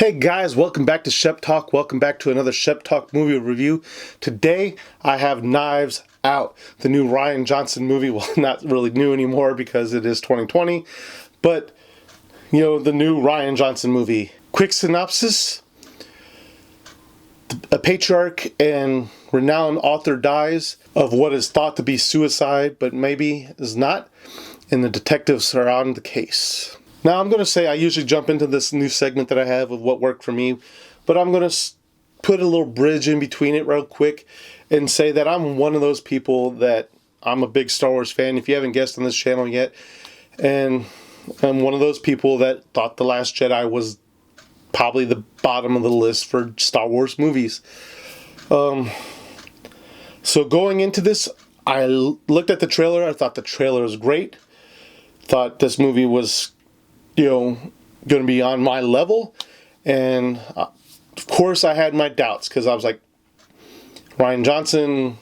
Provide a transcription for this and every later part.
Hey guys, welcome back to Shep Talk. Welcome back to another Shep Talk movie review. Today I have Knives Out, the new Rian Johnson movie. Well, not really new anymore because it is 2020, but the new Rian Johnson movie. Quick synopsis: a patriarch and renowned author dies of what is thought to be suicide, but maybe is not, and the detectives are on the case. Now, I'm going to say I usually jump into this new segment that I have of what worked for me, but I'm going to put a little bridge in between it real quick and say that I'm one of those people that I'm a big Star Wars fan, if you haven't guessed on this channel yet, and I'm one of those people that thought The Last Jedi was probably the bottom of the list for Star Wars movies. So going into this, I looked at the trailer. I thought the trailer was great. Thought this movie was going to be on my level, and of course I had my doubts because I was like, Rian Johnson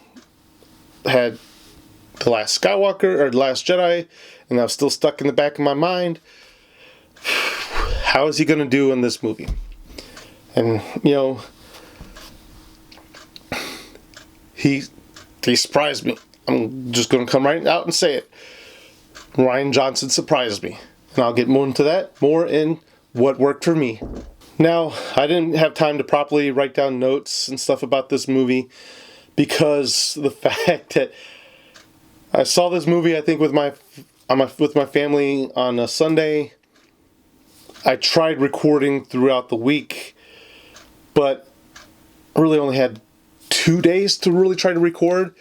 had The Last Skywalker or The Last Jedi, and I was still stuck in the back of my mind, how is he going to do in this movie? And he surprised me. I'm just going to come right out and say it. Rian Johnson surprised me. And I'll get more into that, more in what worked for me. Now, I didn't have time to properly write down notes and stuff about this movie because the fact that I saw this movie, I think, with my family on a Sunday. I tried recording throughout the week, but really only had 2 days to really try to record.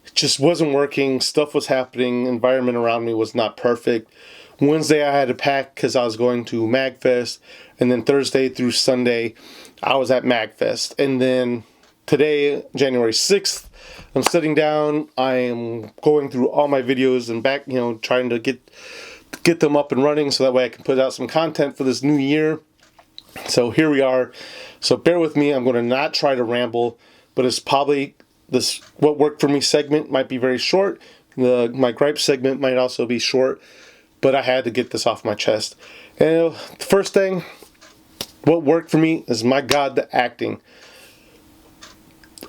It just wasn't working. Stuff was happening. Environment around me was not perfect. Wednesday I had to pack because I was going to MagFest, and then Thursday through Sunday I was at MagFest, and then today, January 6th, I'm sitting down. I am going through all my videos and back, trying to get them up and running so that way I can put out some content for this new year. So here we are. So bear with me. I'm going to not try to ramble, but it's probably this what worked for me segment might be very short. My gripe segment might also be short. But I had to get this off my chest. And the first thing, what worked for me is, my God, the acting.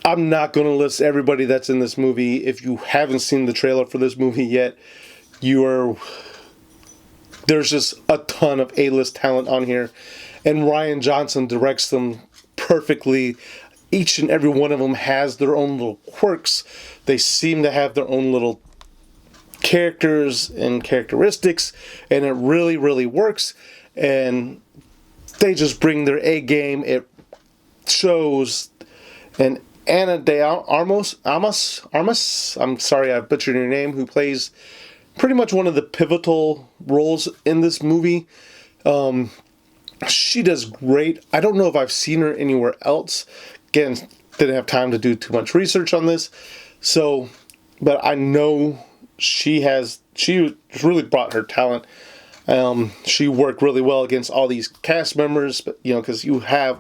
I'm not going to list everybody that's in this movie. If you haven't seen the trailer for this movie yet, there's just a ton of A-list talent on here. And Rian Johnson directs them perfectly. Each and every one of them has their own little quirks. They seem to have their own little characters and characteristics, and it really, really works. And they just bring their A game. It shows. And Ana de Armas, I'm sorry I butchered your name, who plays pretty much one of the pivotal roles in this movie. She does great. I don't know if I've seen her anywhere else. Again, didn't have time to do too much research on this. But I know she really brought her talent. She worked really well against all these cast members, but because you have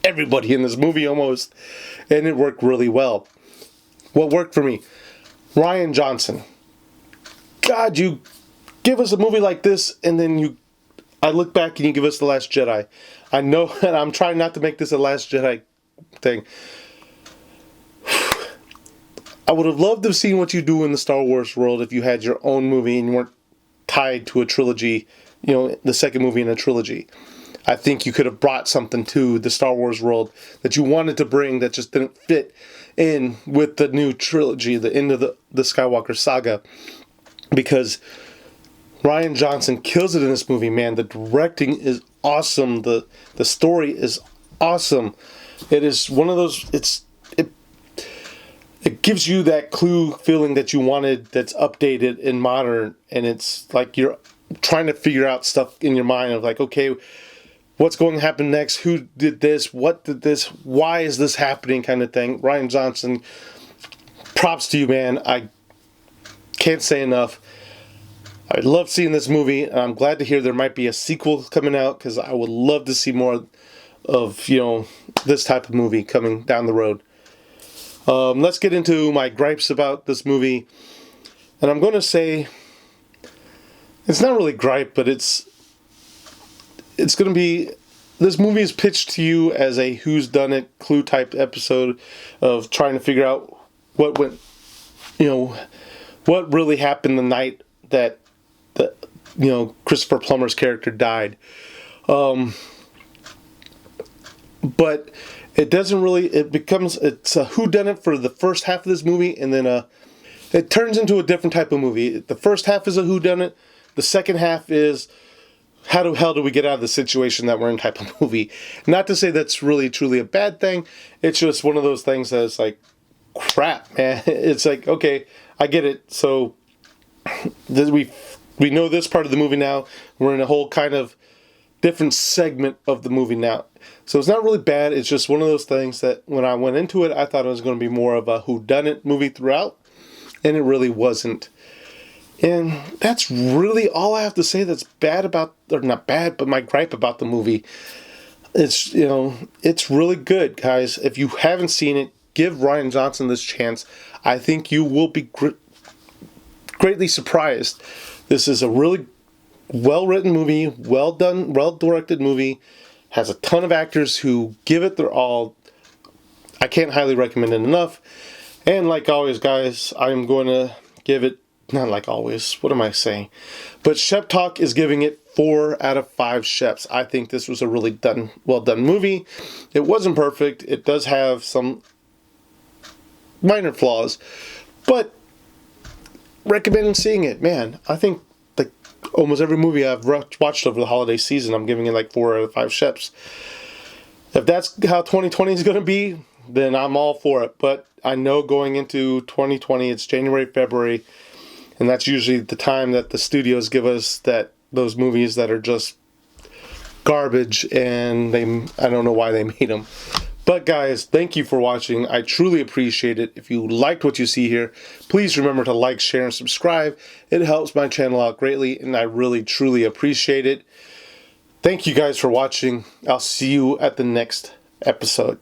everybody in this movie almost, and it worked really well. What worked for me? Rian Johnson. God, you give us a movie like this, and then I look back and you give us The Last Jedi. I know that I'm trying not to make this a Last Jedi thing. I would have loved to have seen what you do in the Star Wars world if you had your own movie and you weren't tied to a trilogy, the second movie in a trilogy. I think you could have brought something to the Star Wars world that you wanted to bring that just didn't fit in with the new trilogy, the end of the Skywalker saga. Because Rian Johnson kills it in this movie, man. The directing is awesome. The story is awesome. It is one of those, it gives you that Clue feeling that you wanted, that's updated and modern, and it's like you're trying to figure out stuff in your mind of like, okay, what's going to happen next? Who did this? What did this? Why is this happening? Kind of thing. Rian Johnson, props to you, man. I can't say enough. I love seeing this movie, and I'm glad to hear there might be a sequel coming out, because I would love to see more of this type of movie coming down the road. Let's get into my gripes about this movie. And I'm going to say, it's not really gripe, but it's going to be this movie is pitched to you as a who's done it clue type episode of trying to figure out what went, what really happened the night that Christopher Plummer's character died. But it doesn't really, it's a whodunit for the first half of this movie, and then it turns into a different type of movie. The first half is a whodunit, the second half is how the hell do we get out of the situation that we're in type of movie. Not to say that's really truly a bad thing, it's just one of those things that's like, crap, man. It's like, okay, I get it. So we know this part of the movie now. We're in a whole kind of different segment of the movie now. So it's not really bad. It's just one of those things that when I went into it, I thought it was going to be more of a whodunit movie throughout, and it really wasn't. And that's really all I have to say that's bad about, or not bad, but my gripe about the movie. It's, it's really good, guys. If you haven't seen it, give Rian Johnson this chance. I think you will be greatly surprised. This is a really well-written movie, well done, well-directed movie. Has a ton of actors who give it their all. I can't highly recommend it enough. And like always, guys, I'm going to give it, not like always, what am I saying? But Shep Talk is giving it 4 out of 5 Sheps. I think this was a really well done movie. It wasn't perfect. It does have some minor flaws, but recommend seeing it. Man, I think like almost every movie I've watched over the holiday season, I'm giving it like 4 out of 5 Sheps. If that's how 2020 is going to be, then I'm all for it. But I know going into 2020, it's January, February, and that's usually the time that the studios give us those movies that are just garbage, and I don't know why they made them. But guys, thank you for watching. I truly appreciate it. If you liked what you see here, please remember to like, share, and subscribe. It helps my channel out greatly, and I really, truly appreciate it. Thank you guys for watching. I'll see you at the next episode.